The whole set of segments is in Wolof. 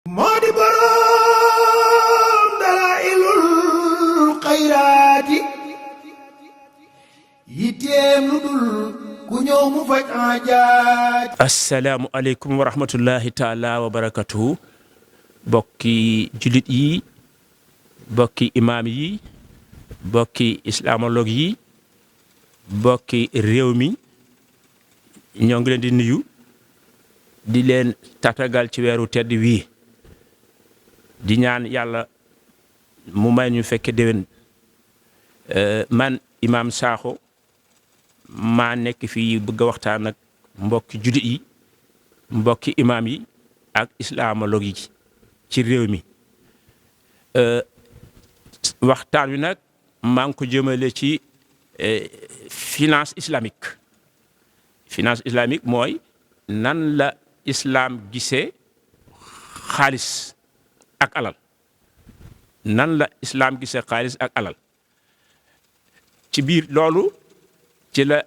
moo di boroom Dala-ilul xayraati yitteem lu dul ku ñëw mu faj aajaaj. assalaamu aleykum wa rahmatullahi taala wa barakatuhu. bokki julit yi, bokki imaam yi, bokki islamologue yi, bokki réew mi, ñoo ngi leen di nuyu di leen tatagal ci weeru tedd wii di ñaan yàlla mu may ñu fekke déwén. man Imam Sakho maa nekk fii bëgg a waxtaan ak mbokki julit yi, mbokki imaam yi ak islamologue yi ci réew mi. waxtaan wi nag maa ngi ko jëmale ci finance islamique. finance islamique mooy nan la islam gisee xaalis ak alal. nan la islam gisee xaalis ak alal. ci biir loolu ci la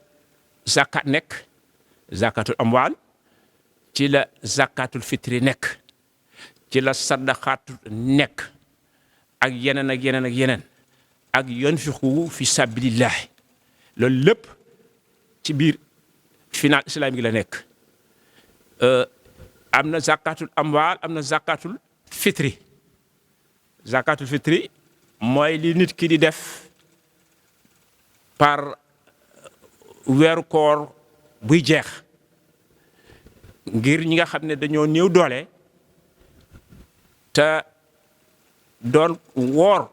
zakat nekk, zakatul amwal, ci la zakatul fitri nekk, ci la sadaqatul nekk, ak yeneen ak yeneen ak yeneen, ak yunfiqu fi sabilillah. loolu lépp ci biir finance islamique la nekk. am na zakatul amwal, am na zakatul fitri. zakatul fitri mooy li nit ki di def par weeru koor buy jeex ngir ñi nga xam ne dañoo néew doole te doon woor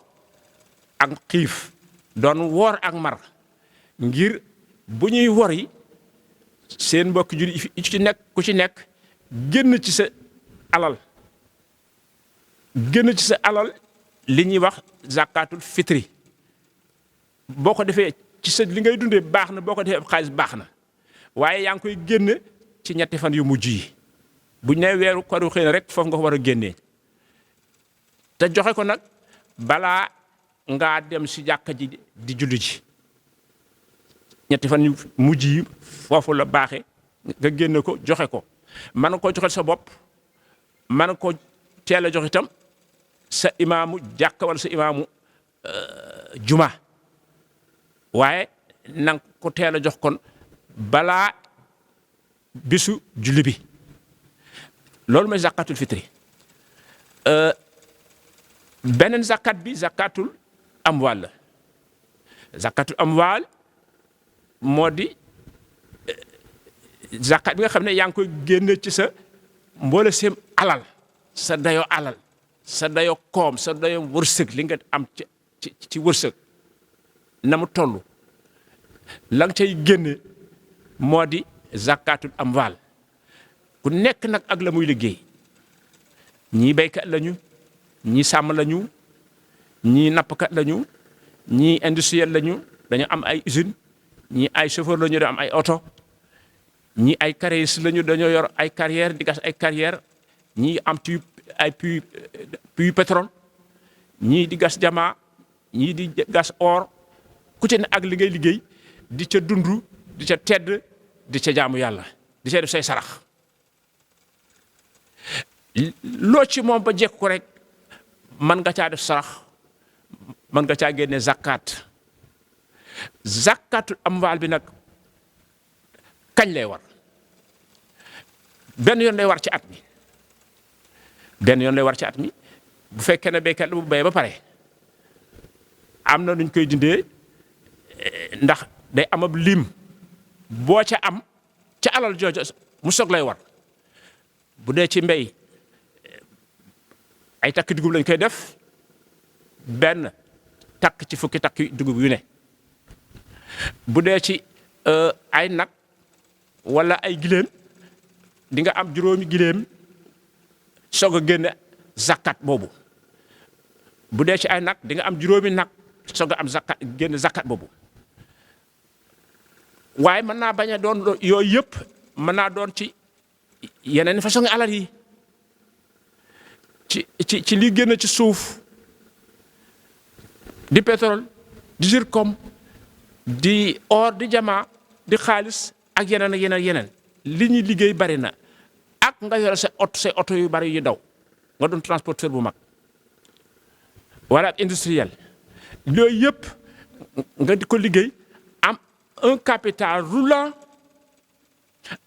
ak xiif, doon woor ak mar, ngir bu ñuy wori seen mbokk jur yi ci nekk ku ci nekk génn ci sa alal, génn ci sa alal li ñuy wax zakatul fitri. boo ko defee ci sa li ngay dundee baax na, boo ko defee xaalis baax na, waaye yaa ngi koy génn ci ñetti fan yu mujj yi. buñ ne weeru koor xëy na rek foofu nga ko war a génnee te joxe ko nag balaa ngaa dem si jàkka ji di julli ji. ñetti fan yu mujj yi foofu la baaxee nga génne ko joxe ko. mën nga koo joxe sa bopp, mën nga koo teel a jox itam sa imaamu jàkka wala sa imaamu juma, waaye na nga ko teel a jox kon balaa bisu julli bi. loolu mooy zakatul fitri. beneen zakat bi zakatul amwal la. zakatul amwal moo di zakat bi nga xam ne yaa ngi koy génne ci sa mboole seem alal, sa dayoo alal, sa dayoo koom, sa dayoo wërsëg, li nga am ci wërsëg na mu toll. la nga cay génne moo di zakatul amwal. ku nekk nag ak la muy liggéey. ñii béykat lañu, ñii sàmm lañu, ñii nappkat lañu, ñii industriel lañu, dañu am ay usine, ñii ay chauffeur lañu, dañu am ay oto, ñii ay carriéristes lañu, dañoo yor ay carrière di gas ay carrière, ñii am ay puits pétrole, ñii di gas diamant, ñii di gas or. ku ci ne ak li ngay liggéey di ca dund, di ca tedd, di ca jaamu yàlla, di ca def say sarax. loo ci moom ba jekk ko rek mën nga caa def sarax, mën nga caa génne zakat. zakatul amwal bi nag kañ lay war? benn yoon lay war ci at mi. benn yoon lay war ci at mi. bu fekkee ne béykat la bu béy ba pare am na nuñ koy dindee, ndax day am ab lim boo ca am ca alal jooju mu soog lay war. bu dee ci mbéy ay takki dugub lañ koy def, benn takk ci fukki takki dugub yu ne. bu dee ci ay nag wala ay giléem di nga am juróomi giléem soog a génne zakat boobu. bu dee ci ay nag di nga am juróomi nag soog a am zakat, génne zakat boobu. waaye mën naa bañ a doon yooyu yëpp, mën naa doon ci yeneen façon alal yi, ci li génn ci suuf di pétrole, di zircon, di or, di diamant, di xaalis ak yeneen ak yeneen. li ñuy liggéey bari na, ak nga yore say oto yu bari yu daw, nga doon transporteur bu mag wala ab industriel yooyu yëpp nga di ko liggéey am un capital roulant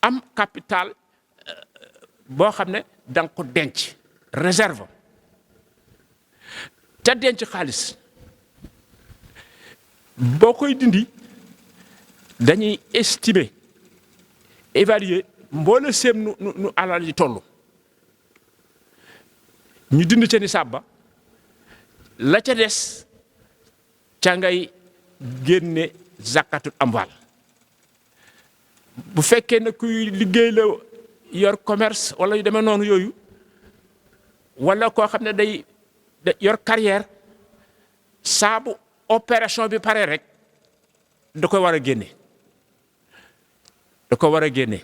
am capital boo xam ne da nga ko denc réserve te denc xaalis boo koy dindi dañuy estimer évaluer mboole seem nu alal yi toll ñu dindi ca nisaab ba la ca des ca ngay génne zakatul amwal bu fekkee ne kuy liggéey la yor commerce wala yu demee noonu yooyu wala koo xam ne day yor carrière saabu opération bi pare rek da koy war a génne da ko war a génne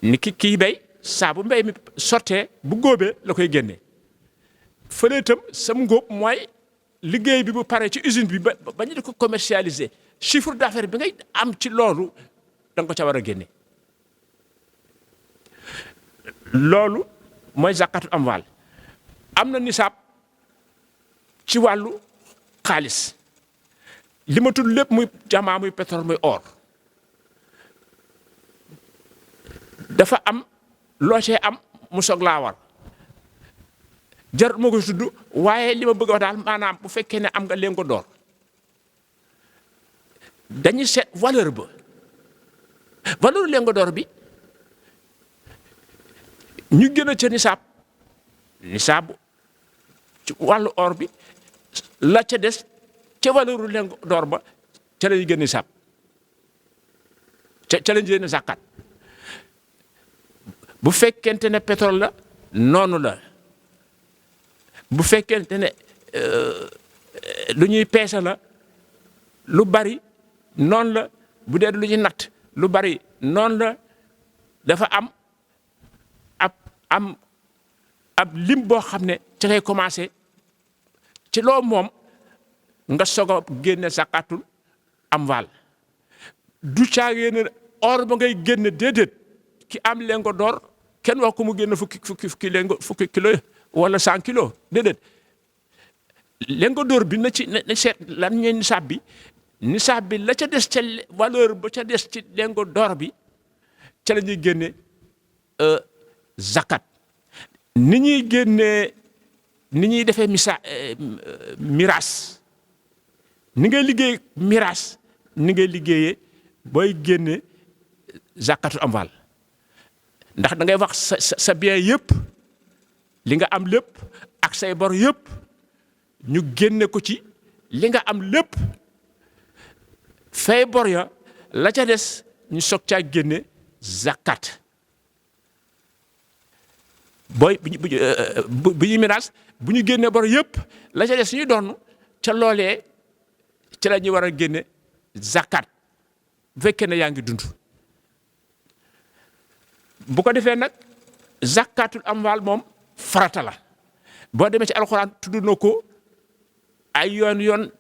ni kii bay saabu mbay mi sottee bu góobee la koy génne fële itam sam ngóob mooy liggéey bi bu pare ci usine bi ba ñu di ko commercialiser chiffre d'affaires bi ngay am ci loolu da nga ko ca war a génne loolu mooy zakatul amwal am na nisaab ci wàllu xaalis li ma tudd lépp muy jamaa muy pétrole muy or dafa am loo cee am mu soog laa war jar moo ko tudd waaye li ma bëgg a wax daal maanaam bu fekkee ne am nga leen ko door dañuy seet valeur ba valeur leen ko door bi ñu gën a ca nisaab ci wàllu or bi la ca des ca valeur leen ko door ba ca la ñuy gën nisaab ca la ñuy gën zakat bu fekkente ne pétrole la noonu la bu fekkente ne lu ñuy peese la lu bari noonu la bu dee lu ñuy natt lu bari noonu la dafa am ab lim boo xam ne ca ngay commencé ci loo moom nga soog a génne zakatul amwal du caagee ne or ba ngay génne déedéet ki am lengo door kenn wax ko mu génne fukki kilo wala 100 kilos déedéet lengo door bi na seet lan ñooy nisaab bi la ca des ca valeur ba ca des ci lengo door bi ca la ñuy génne zakat ni ñuy génnee ni ñuy defee miraas ni ngay liggéey miraas ni ngay liggéeyee booy génne zakatul amwal ndax da ngay wax sa bien yëpp li nga am lépp ak say bor yëpp ñu génne ko ci li nga am lépp fay bor ya la ca des ñu soog caa génne zakat booy bu ñu miraas bu ñu génne bor yëpp la ca des ñu doon ca loolee ci la ñuy war a génne zakat bu fekkee ne yaa ngi dund bu ko defee nag zakatul amwal moom farata la boo demee ci alxuraan tudd na ko ay yoon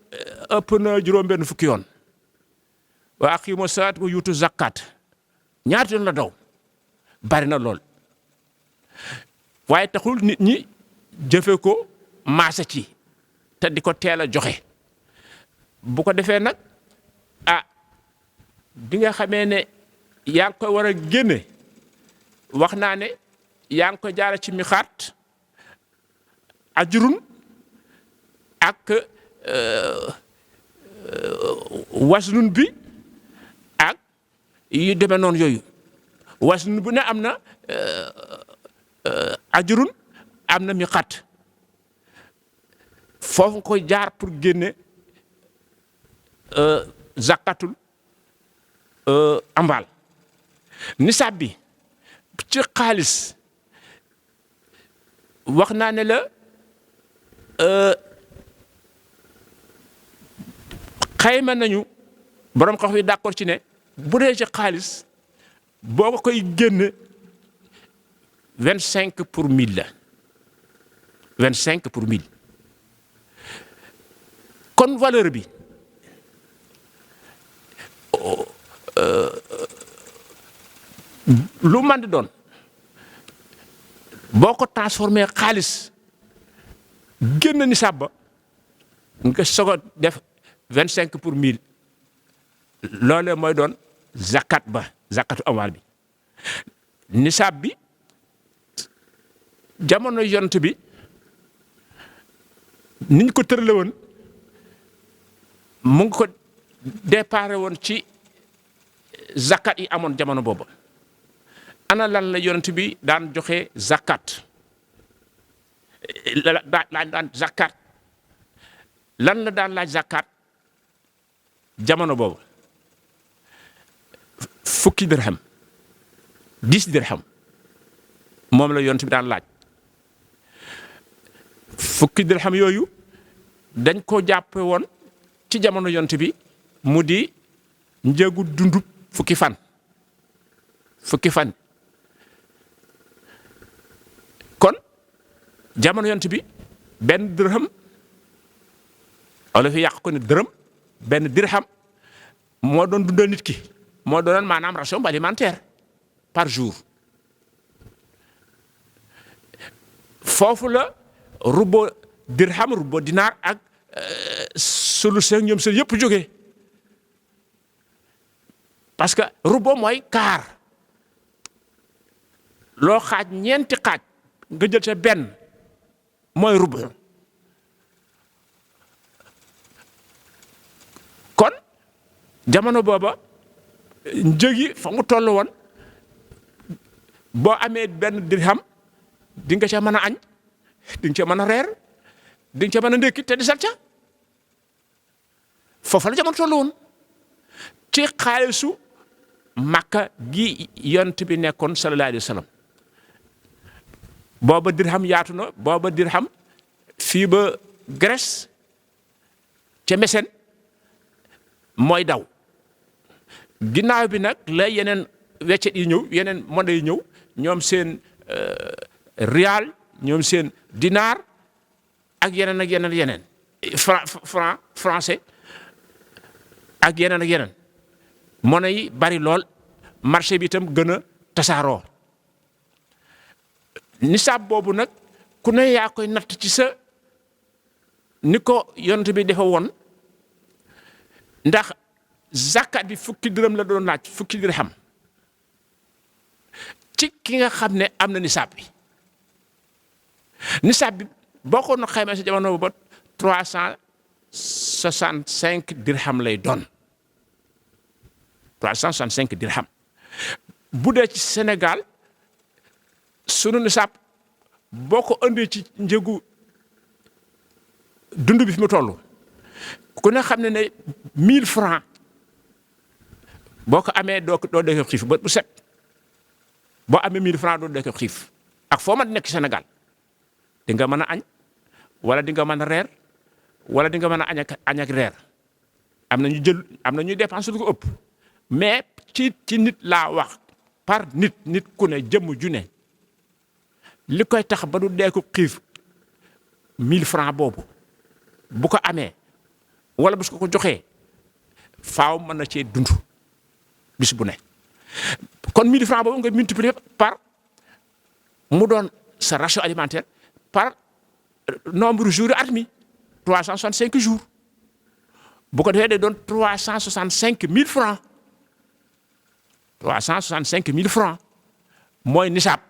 ëpp na juróom-benn fukki yoon wa aqimu salaat wa yuutu zakat ñaata yoon la daw bari na lool waaye taxul nit ñi jëfe ko maase ci te di ko teel a joxe bu ko defee nag bi nga xamee ne yaa ngi koy war a génne wax naa ne yaa ngi ko jaare ci mixaat ajurun ak wasnun bi ak yu demee noonu yooyu wasnun bu ne am na ajurun am na mixaat foofu nga koy jaar pour génne zakatul amwal nisaab bi ci xaalis wax naa ne la xayma nañu borom xam yi d'accord ci ne bu dee ci xaalis boo ko koy génn 25 pour 1000 la 25 pour 1000 kon valeur bi lu man di doon boo ko transformé xaalis génn nisaab ba nga soog a def 25 pour 1000 loolee mooy doon zakat ba zakatu amwaal bi. nisaab bi jamono yonent bi niñ ko tërale woon mu ngi ko déparé woon ci zakat yi amoon jamono boobu. ana lan la yonent bi daan joxe zakat daan zakat lan la daan laaj zakat jamono boobu? fukki dirham 10 dirham moom la yonent bi daan laaj. fukki dirham yooyu dañ ko jàppe woon ci jamono yonent bi mu di njëgu dundub fukki fan kon jamono yonent bi benn dirham wala fi yàq ko ne dërëm benn dirham moo doon dundal nit ki, moo doon maanaam ration alimentaire par jour. foofu la rubo dirham rubo dinaar ak sulus ñoom seen yëpp jógee parce que rubo mooy kaar loo xaaj ñeenti xaaj nga jël ca benn mooy rubo. kon jamono booba njëg yi fa mu toll woon boo amee benn dirham di nga ca mën a añ di nga ca mën a reer di nga ca mën a ndékki te di sat ca foofa la jamono toll woon ci xaalisu Makka gi yont bi nekkoon sallallahu alayhi wa sallam. booba dirham yaatu na booba dirham fii ba Grèce ca Médecine mooy daw ginnaaw bi nag la yeneen weccet yi ñëw yeneen monnaie yi ñëw ñoom seen rial ñoom seen dinar ak yeneen franc français ak yeneen monnaie yi bari lool marché bi itam gën a tasaaroo. nisaab boobu nag ku ne yaa koy natt ci sa ni ko yonent bi defe woon ndax zakat bi fukki dërëm la doon laaj fukki dirham ci ki nga xam ne am na nisaab bi boo ko no xayma si jamono ba 365 dirham lay doon 365 dirham bu dee ci Sénégal sunu nisaab boo ko andee ci njëgu dund bi fi mu toll ku ne xam ne 1000 francs boo ko amee doo dee ko xiif ba bu set boo amee 1000 francs doo dee ko xiif ak foo mën nekk Sénégal di nga mën a añ wala di nga mën a reer wala di nga mën a añ ak reer am na ñuy dépense lu ko ëpp mais ci nit laa wax par nit ku ne jëmm ju ne li koy tax ba du dee ko xiif 1000 francs boobu bu ko amee wala bu su ko joxee faaw mën na cee dund bis bu ne kon 1000 francs boobu nga multiplier par mu doon sa ration alimentaire par nombre jours at mi 365 jours bu ko defee day doon 365 000 francs 365 000 francs mooy nisaab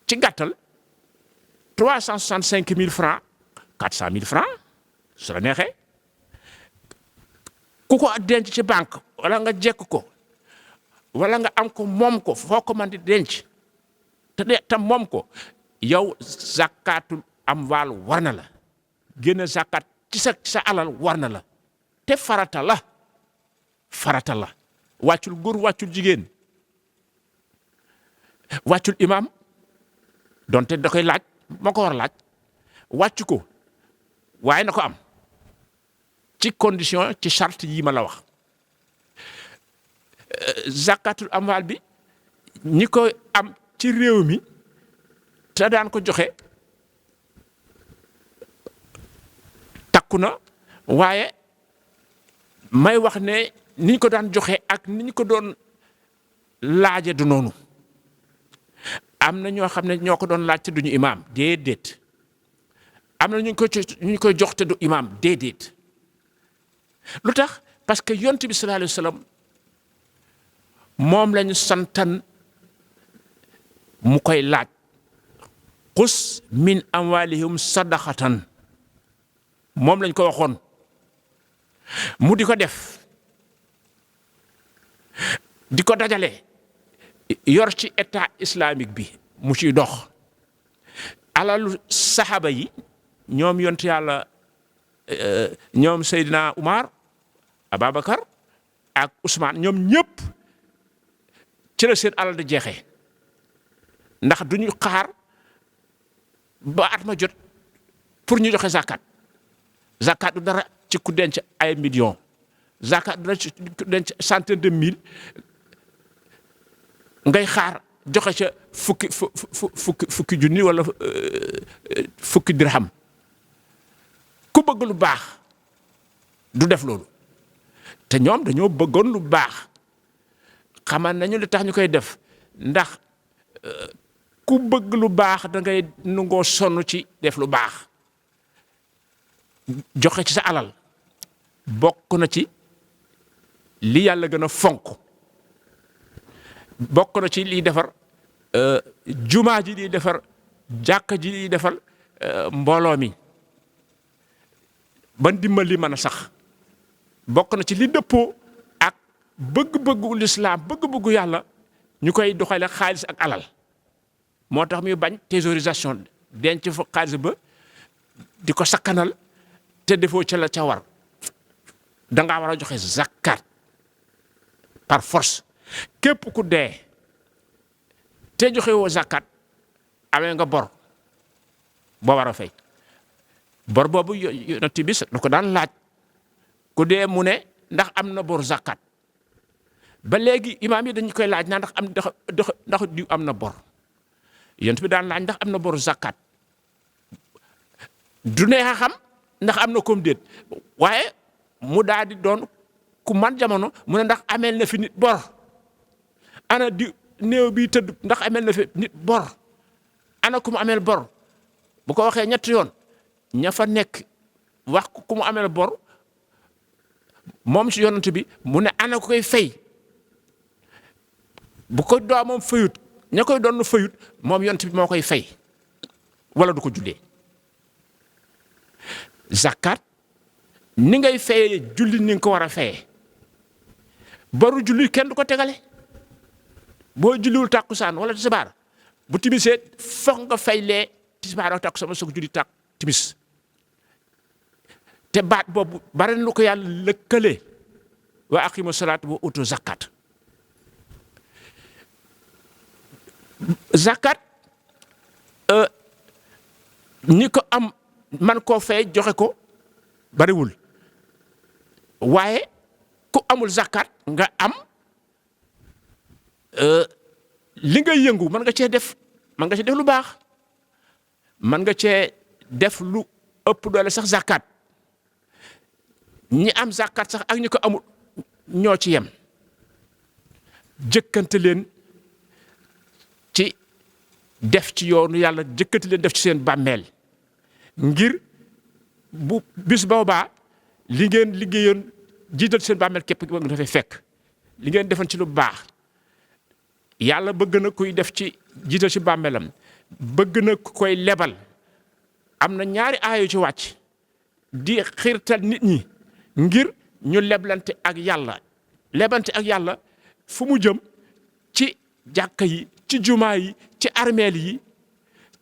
ci gàttal 365 000 francs 400 000 francs su la neexee ku ko denc ci banque wala nga jekk ko wala nga am ko moom ko foo ko mën di denc te moom ko yow zakatul amwaal war na la génn zakat ci sa alal war na la te farata la wàccul góor wàccul jigéen wàccul imam donte da koy laaj moo ko war a laaj wàcc ko waaye na ko am ci condition ci charte yi ma la wax. zakatul amwaal bi ñi ko am ci réew mi te daan ko joxe takku na waaye may wax ne ni ñu ko daan joxe ak ni ñu ko doon laaje du noonu am na ñoo xam ne ñoo ko doon laaj te duñu imaam déedéet am na ñu koy jox te du imaam déedéet lu tax parce que yonent bi sallallahu alayhi wa sallam moom lañu santan mu koy laaj xus min amwalihim sadaqatan moom lañ ko waxoon mu di ko def di ko dajale yor ci état islamique bi mu ciy dox alalu saxaaba yi ñoom yonent yàlla ñoom Seydina Umar Ababacar ak Ousmane ñoom ñëpp ci la seen alal di jeexee ndax duñu xaar ba at ma jot pour ñu joxe zakat du dara ci ku denc ay millions zakat du dara ci ku denc centaine de mille ngay xaar joxe ca fukki junni wala fukki dirham ku bëgg lu baax du def loolu te ñoom dañoo bëggoon lu baax xamal nañu li tax ñu koy def ndax ku bëgg lu baax da ngay nangoo sonn ci def lu baax joxe ci sa alal bokk na ci li yàlla gën a fonk bokk na ci liy defar jumaa ji liy defar jàkka ji liy defar mbooloo mi ban dimbali mën a sax bokk na ci li dëppoo ak bëgg-bëggu lislaam bëgg-bëggu yàlla ñu koy doxale xaalis ak alal moo tax muy bañ thésaurisation denc fa xaalis ba di ko sakkanal te defoo ca la ca war da ngaa war a joxe zakat par force képp ku dee te joxe woo zakat amee nga bor boo war a fay bor boobu yonent bi da ko daan laaj ku dee mu ne ndax am na bor zakat ba léegi imaam yi dañu koy laaj naa ndax diw am na bor yonent bi daan laaj ndax am na bor zakat du neex a xam ndax am na comme déet waaye mu daal di doon ku man jamono mu ne ndax ameel na fi nit bor ana di néew bi tëdd ndax ameel na fi nit bor ana ku mu ameel bor bu ko waxee ñetti yoon ña fa nekk wax ku mu ameel bor moom ci yonent bi mu ne ana ku koy fay bu ko doomam fayut ña koy doon fayut moom yonent bi moo koy fay wala du ko jullee zakat ni ngay fayee julli ni nga ko war a fayee boru julli kenn du ko tegale boo julliwul tàkkusaan wala tisbaar bu timisee foog nga fay lee tisbaar ak tàkkusaan soog julli timis te baat boobu bari na lu ko yàlla lëkkale wa aqimu salaat wa utu zakat zakat ñi ko am man koo fay joxe ko bariwul waaye ku amul zakat nga am li ngay yëngu mën nga cee def lu baax mën nga cee def lu ëpp doole sax zakat ñi am zakat sax ak ñi ko amul ñoo ci yem jëkkante leen ci def ci yoonu yàlla jëkkante leen def ci seen bàmmeel ngir bu bis boobaa li ngeen liggéeyoon jiital seen bàmmeel képp nga dafay fekk li ngeen defoon ci lu baax yàlla bëgg na kuy def ci jiital ci bàmmeelam bëgg na ku koy lebal am na ñaari aayo ci wàcc di xiirtal nit ñi ngir ñu leblante ak yàlla fu mu jëm ci jàkka yi ci jumaa yi ci armeel yi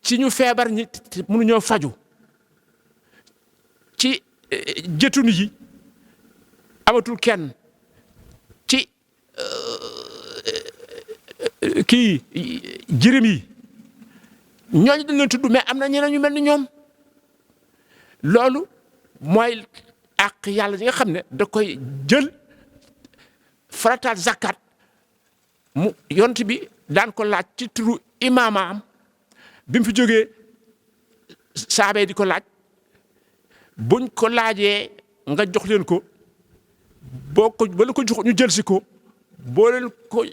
ci ñu feebar ñi mënuñoo faju ci jëtunu yi amatul kenn ci kii jirim yi ñooñu dañ leen tudd mais am na ñeneen ñu mel ni ñoom loolu mooy ak yàlla yi nga xam ne da koy jël farataal zakat mu yont bi daan ko laaj ci turu imaamaam bi mu fi jógee saabee di ko laaj buñ ko laajee nga jox leen ko boo leen ko joxut ñu jël si ko boo leen ko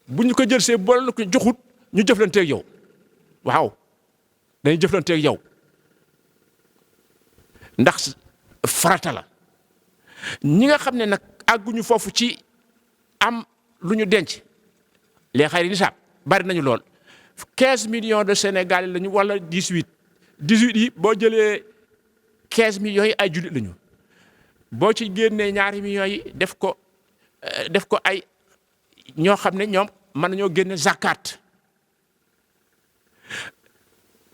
bu ñu ko jël see boo leen ko joxut ñu jëflanteeg yow waaw dañuy jëflanteeg yow ndax farata la. ñi nga xam ne nag àgguñu foofu ci am lu ñu denc les xayri nisaab bari nañu lool 15 millions de Sénégalais lañu wala 18 yi boo jëlee 15 millions yi ay jullit lañu boo ci génnee ñaari millions yi def ko ay ñoo xam ne ñoom mën nañoo génne zakat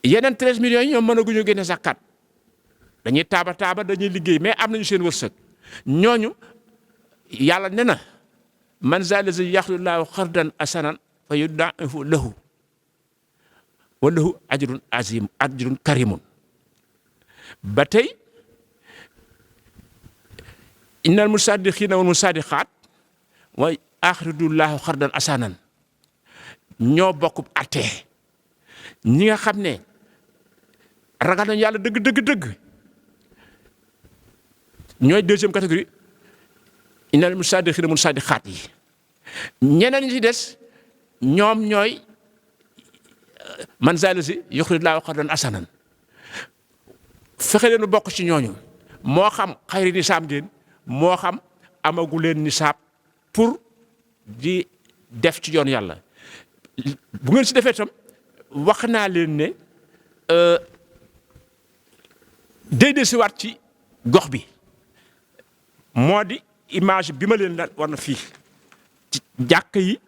yeneen 13 millions yi ñoom mënaguñu génne zakat dañuy taaba dañuy liggéey mais am nañu seen wërsëg ñooñu yàlla ne na man zalazi yaxlullahu xardan asanan fa yudaa'ifu lahu wa lahu ajrun azim ajrun karimun ba tey innal musaddiqina wal musaddiqaat wa axridullahu xardan asanan ñoo bokk attee ñi nga xam ne ragal nañu yàlla dëgg ñooy deuxième catégorie innal musaddiqina wal musaddiqaat yi ñeneen ñi ci des ñoom ñooy man zalazi yuxridullahu xardan asanan fexe leen bokk ci ñooñu moo xam xayri nisaab ngeen moo xam amagu leen nisaab pour di def ci yoon yàlla bu ngeen si defee tam wax naa leen ne déedéet si waat ci gox bi moo di image bi ma leen la war na fii ci jàkk yi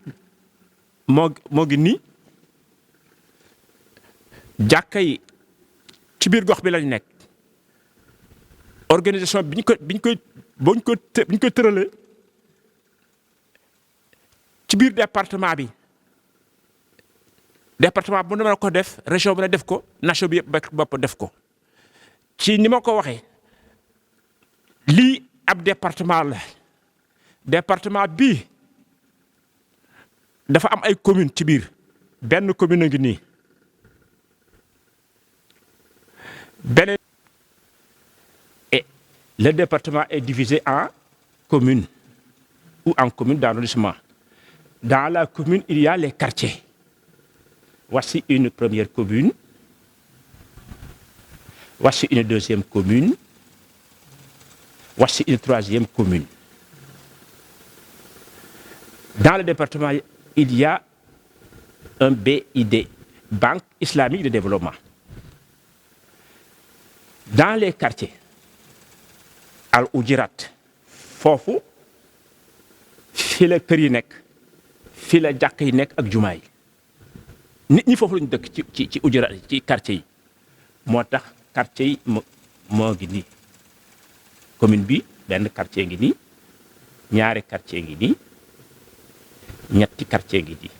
moo ngi nii jàkka yi ci biir gox bi lañ nekk organisation biñ ko tëralee ci biir département bi bu ne ma ko def région bi ne def ko nation bi yëpp bopp def ko ci ni ma ko waxee lii ab département la département bii dafa am ay commune ci biir benn commune a ngi nii beneen et le département est divisé en communes ou en communes d'arrondissement. Dans la commune, il y a les quartiers. Voici une première commune. Voici une deuxième commune. Voici une troisième commune. Dans le département, il y a un BID, Banque islamique de développement. Dans les quartiers, al ujirat foofu fii la kër yi nekk fii la jàkk yi nekk ak jumaa yi nit ñi foofu lañu dëkk ci ujirat ci quartier yi moo tax quartier yi moo ngi nii commune bi benn quartier ngi nii ñaari quartier ngi nii ñetti quartier ngi nii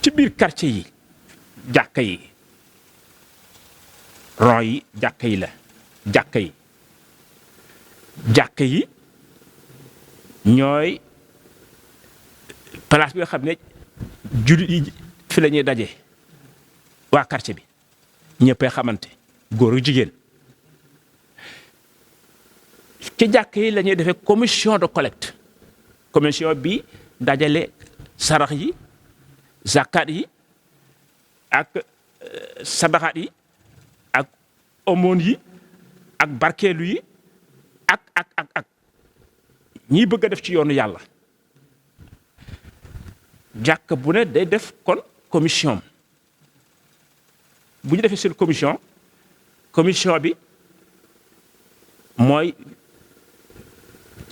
ci biir quartier yi jàkk yi ron yi jàkka yi la jàkka yi ñooy place bi nga xam ne jullit yi fi la ñuy daje waa quartier bi ñëppay xamante góor ak jigéen ci jàkka yi la ñuy defee commission de collecte commission bi dajale sarax yi zakat yi ak sadaxaat yi ak aumône yi ak barkeelu yi ak ñiy bëgg a def ci yoonu yàlla jàkk bu ne day def kon commission bu ñu defee seen commission bi mooy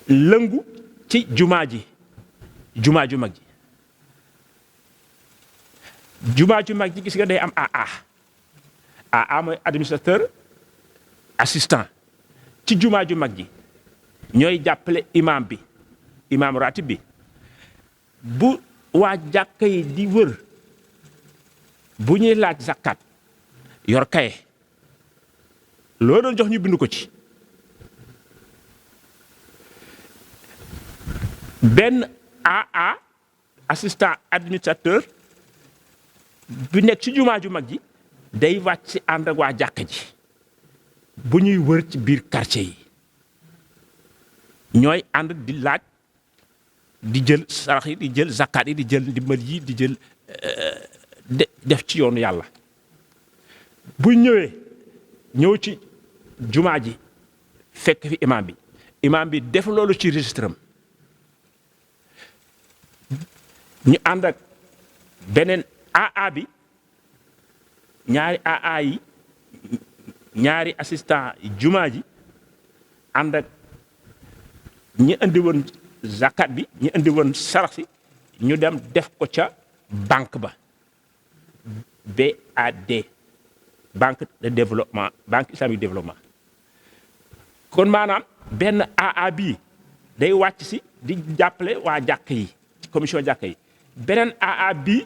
lëngu ci jumaa ju mag ji jumaa ju mag ji gis nga day am AA mooy administrateur assistant ci jumaa ju mag ji ñooy jàppale imam ratib bi bu waa jàkka yi di wër bu ñuy laaj zakat yor kaye loo doon jox ñu bind ko ci benn AA assistant administrateur bi nekk ci jumaa ju mag ji day wàcc ci ànd ak waa jàkka ji bu ñuy wër ci biir quartier yi ñooy ànd di laaj di jël sarax yi di jël zakat yi di jël ndimbal yi di jël def ci yoonu yàlla bu ñëw ci jumaa ji fekk fi imam bi def loolu ci registre am ñu ànd ak beneen AA bi ñaari AA yi ñaari assistant jumaa ji ànd ak ñi indi woon zakat bi ñi indi woon sarax si ñu dem def ko ca banque ba BAD banque de développement banque islamique de développement kon maanaam benn AA bii day wàcc si di jàppale waa jàkk yi commission jàkk yi beneen AA bii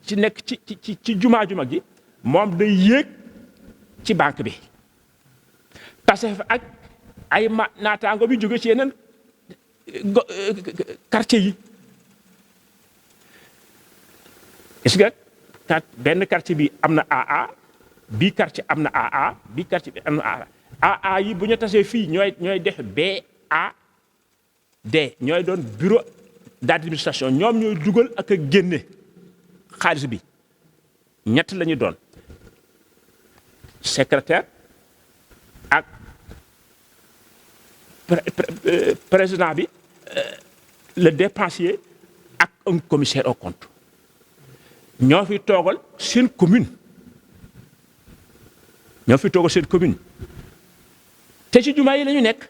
ci nekk ci jumaa ju mag ji moom day yéeg ci banque bi tase fa ak ay naataango bi jóge ci yeneen quartier yi est-ce que benn quartier bi am na AA bii quartier am na AA bii quartier bi am na AA yi bu ñu tasee fii ñooy def BAD ñooy doon bureau d'administration ñoom ñooy dugal ak a génne xaalis bi ñett la ñu doon secrétaire ak président bi le dépensier ak un commissaire au compte ñoo fi toogal seen commune te ci jumaa yi la ñu nekk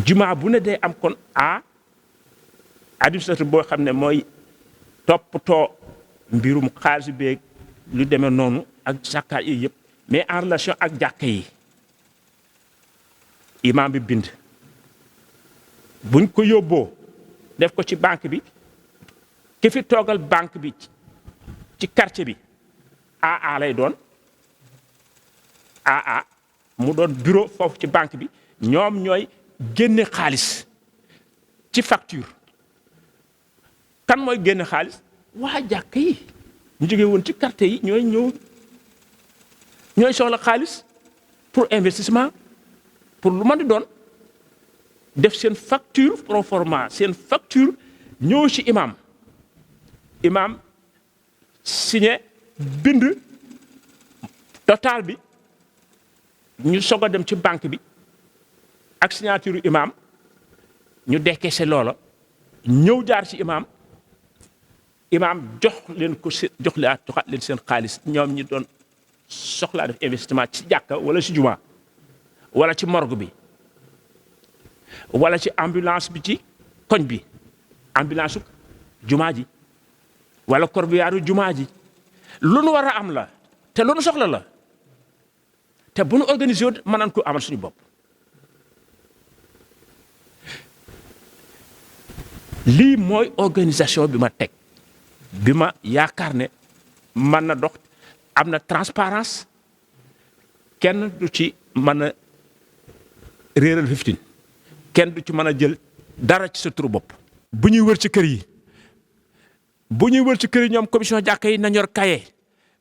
jumaa bu ne day am kon administrateur boo xam ne mooy toppatoo mbirum xaalis beeg lu demee noonu ak zakkaat yi yëpp mais en relation ak jàkka yi imam bi bind buñ ko yóbboo def ko ci banque bi ki fi toogal banque bi ci quartier bi AA lay doon AA mu doon bureau foofu ci banque bi ñoom ñooy génne xaalis ci facture kan mooy génne xaalis waa jàkka yi ñu jógee woon ci quartier yi ñooy soxla xaalis pour investissement pour lu mën di doon def seen facture pro forma seen facture ñëw ci imam signé bind total bi ñu soog a dem ci banque bi ak signature imam ñu décaissé loola ñëw jaar ci imam joxaat leen seen xaalis ñoom ñi doon soxlaa def investissement ci jàkka wala ci juma wala ci morgue bi wala ci ambulance bi ci koñ bi ambulance jumaa ji wala corbillard jumaa ji lu nu war a am la te lu nu soxla la te bu nu organisé wut mën nañ ko amal suñu bopp lii mooy organisation bi ma teg bi ma yaakaar ne mën na dox am na transparence kenn du ci mën a réeral 15 kenn du ci mën a jël dara ci sa turu bopp. bu ñuy wër ci kër yi ñoom commission jàkka yi nañ yor cahier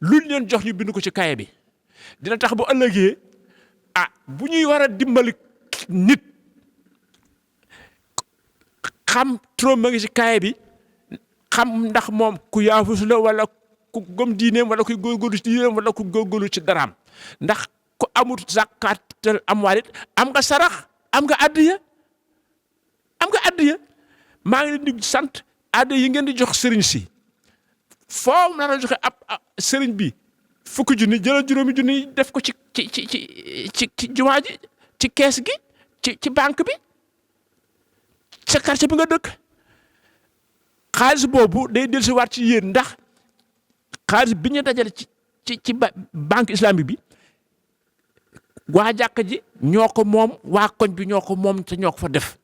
luñ leen jox ñu bind ko ci cahier bi dina tax bu ëllëgee bu ñuy war a dimbali nit xam trop ma ngi ci cahier bi xam ndax moom ku yaafus la wala ku gëm diineem wala kuy góorgóorlu ci diineem wala ku góorgóorlu ci daraam ndax ku amut zakaatal amwaalit am nga sarax am nga addiya maa ngi leen di sant addiya yi ngeen di jox sëriñ si foo nar a joxe ab sëriñ bi fukki junni jëlal juróomi junni def ko ci jumaa ji ci kees gi ci banque bi sa quartier bi nga dëkk xaalis boobu day dellusiwaat ci yéen ndax xaalis bi ñu dajale ci banque islamique bi waa jàkka ji ñoo ko moom waa koñ bi ñoo ko moom te ñoo ko fa def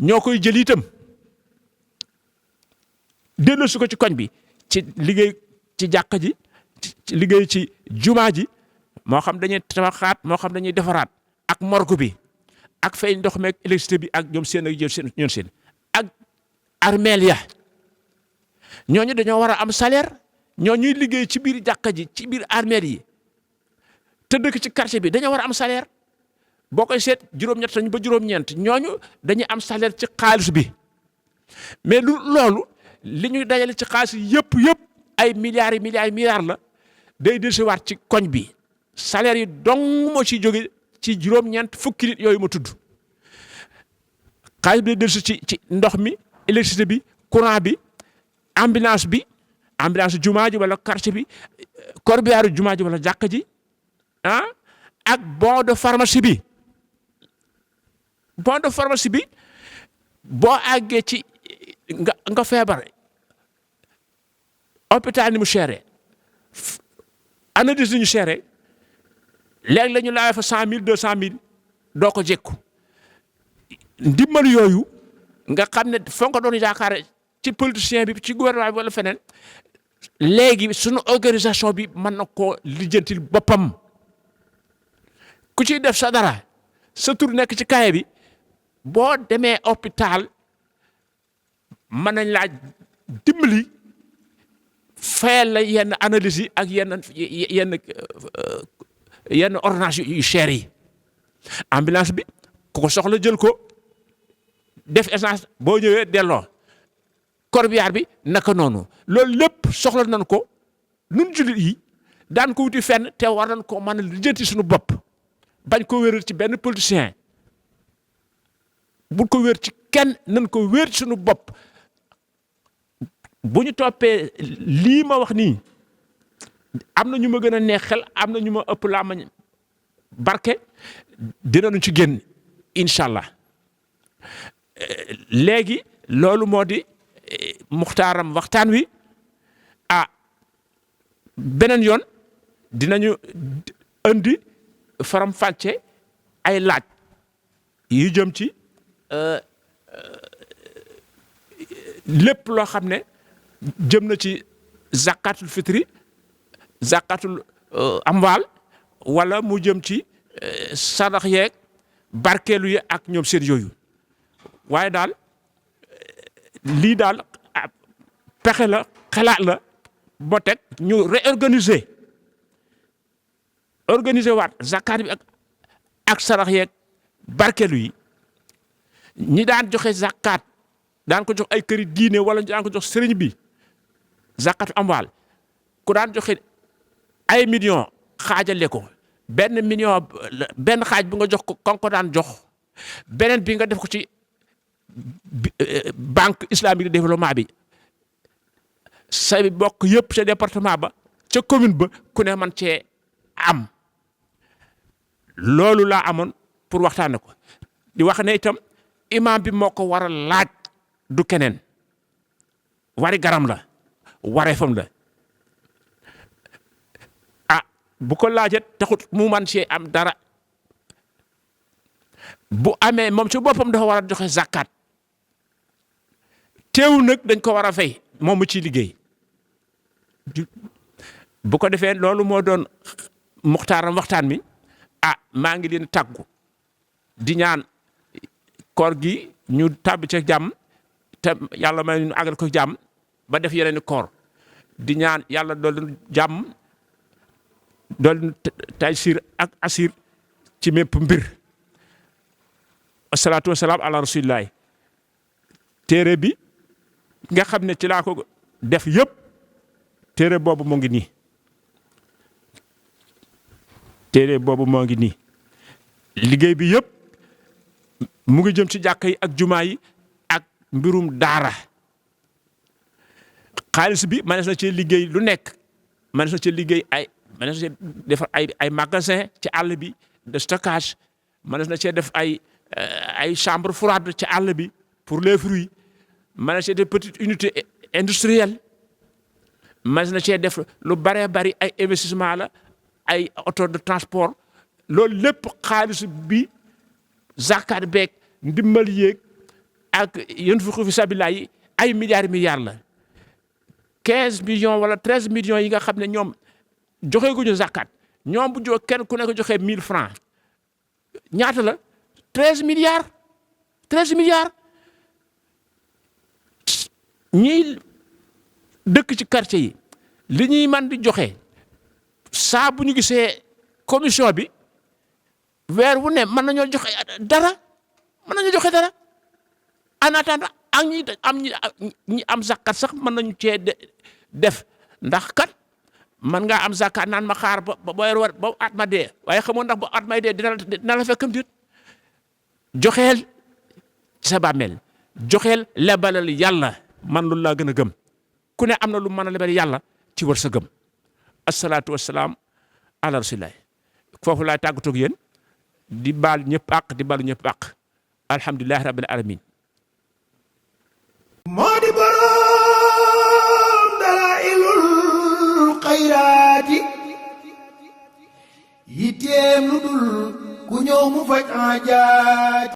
ñoo koy jël itam delloosi ko ci koñ bi ci liggéey ci jàkka ji ci liggéey ci jumaa ji moo xam dañuy tabaxaat moo xam dañuy defaraat ak morgue bi ak fay ndox meeg électricité bi ak ñoom seen ak armeel ya ñooñu dañoo war a am salaire ñoo ñuy liggéey ci biir jàkka ji ci biir armeel yi te dëkk ci quartier bi dañoo war a am salaire boo koy seet juróom-ñett lañu ba juróom-ñeent ñooñu dañuy am salaire ci xaalis bi mais loolu li ñuy dajale ci xaalis yëpp ay milliards la day dellusiwaat ci koñ bi salaire yi dong moo ciy jóge ci juróom-ñeent fukki nit yooyu ma tudd xaalis bi day dellusi ci ndox mi électricité bi courant bi ambulance jumaa ji wala quartier bi corbillard jumaa ji wala jàkka ji ak bon de pharmacie bi boo àggee ci nga feebar hôpital ni mu chéré analyse ni ñu chéré léegi la ñu laawee fa 100 000 200 000 doo ko jekku ndimbal yooyu nga xam ne foo ko doon yaakaare ci politicien bi ci gouvernement bi wala feneen léegi sunu organisation bi mën na koo lijjantil boppam ku ciy def sa dara sa tur nekk ci kaye bi boo demee hôpital mën nañ laa dimbali fayal la yenn analyse yi ak yenn ordonnance yu cher yi ambulance bi ku ko soxla jël ko def essence boo ñëwee delloo corbillard bi naka noonu loolu lépp soxla nañ ko nun jullit yi daan ko wuti fenn te war nañ ko mën a lijjanti suñu bopp bañ ko wéral ci benn politicien bu ko wér ci kenn nañ ko wér ci suñu bopp bu ñu toppee lii ma wax nii am na ñu ma gën a neex xel am na ñu ma ëpp laa mañ barke dinañu ci génn incha allah léegi loolu moo di muxtaaram waxtaan wi beneen yoon dinañu indi faram fàcce ay laaj yu jëm ci lépp loo xam ne jëm na ci zakatul fitri zakatul amwaal wala mu jëm ci sadax yeeg barkeelu yi ak ñoom seen yooyu waaye daal lii daal pexe la xalaat la boo teg ñu réorganiser waat zakat bi ak sarax yeeg barkeelu yi ñi daan joxe zakat daan ko jox ay këri diine wala daan ko jox sëriñ bi zakatu amwaal ku daan joxe ay millions xaajale ko benn million benn xaaj bi nga jox ko kon ko daan jox beneen bi nga def ko ci banque islamique de développement bi say bokk yëpp ca département ba ca commune ba ku ne man cee am loolu laa amoon pour waxtaane ko di wax ne itam imam bi moo ko war a laaj du keneen wari garam la wareefam la bu ko laajee taxut mu man cee am dara bu amee moom ci boppam dafa war a joxe zakat teewul nag dañ ko war a fay moom mu ciy liggéey bu ko defee loolu moo doon muxtaaram waxtaan mi maa ngi leen tàggu di ñaan koor gi ñu tàbbi ci jàmm te yàlla may ñu àggal ko jàmm ba def yeneen koor di ñaan yàlla dool jàmm dool taysir ak asir ci mépp mbir asalaatu wasalaam ala rasulillahi téere bi nga xam ne ci laa ko def yëpp téere boobu moo ngi nii liggéey bi yëpp mu ngi jëm ci jàkka yi ak jumaa yi ak mbirum daara xaalis bi mënees na ci liggéey lu nekk mënees na ci liggéey mënees na ci defar ay magasin ci àll bi de stockage mënees na cee def ay chambre froide ci àll bi pour les fruits mënees na cee def petite unité industrielle mënees na cee def lu baree bari ay investissement la ay auto de transport loolu lépp xaalis bi zakat beeg ndimbal yéeg ak yéen fi sabilillah yi ay milliards la 15 millions wala 13 millions yi nga xam ne ñoom joxe guñu zakat ñoom bu jox kenn ku nekk joxe 1000 francs ñaata la 13 milliards ñiy dëkk ci quartier yi li ñuy man di joxe saa bu ñu gisee commission bi weer wu ne mën nañoo joxe dara en attendant ak ñi am zakat sax mën nañu cee def ndax kat man ngaa am zakat naan ma xaar ba war ba at ma dee waaye xamoon ndax ba at may dee dina la fekkam dit joxeel ci sa bàmmeel joxeel lebalal yàlla man loolu laa gën a gëm ku ne am na lu mën a lebal yàlla ci war sa gëm asalaatu wasalaam ala rasulillah foofu laay tàggatoog yéen di baal ñëpp àq di baalu ñëpp àq alhamdulilahi rabbil alamin moo di boroom dalaa'ilul xayraati yitteem lu dul ku ñëw mu faj aajaat